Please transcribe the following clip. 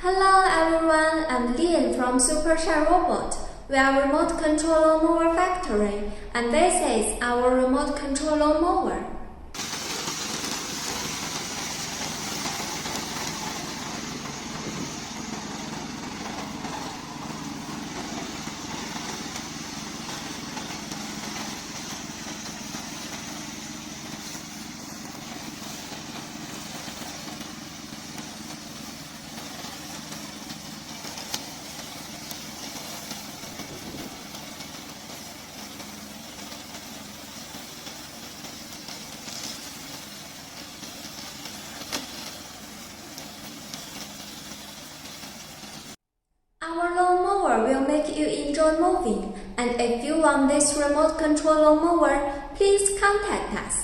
Hello everyone, I'm Lian from SUPERSHINE Robot. We are remote control mower factory, and this is our remote control mower. Our lawnmower will make you enjoy mowing, and if you want this remote control lawnmower, please contact us.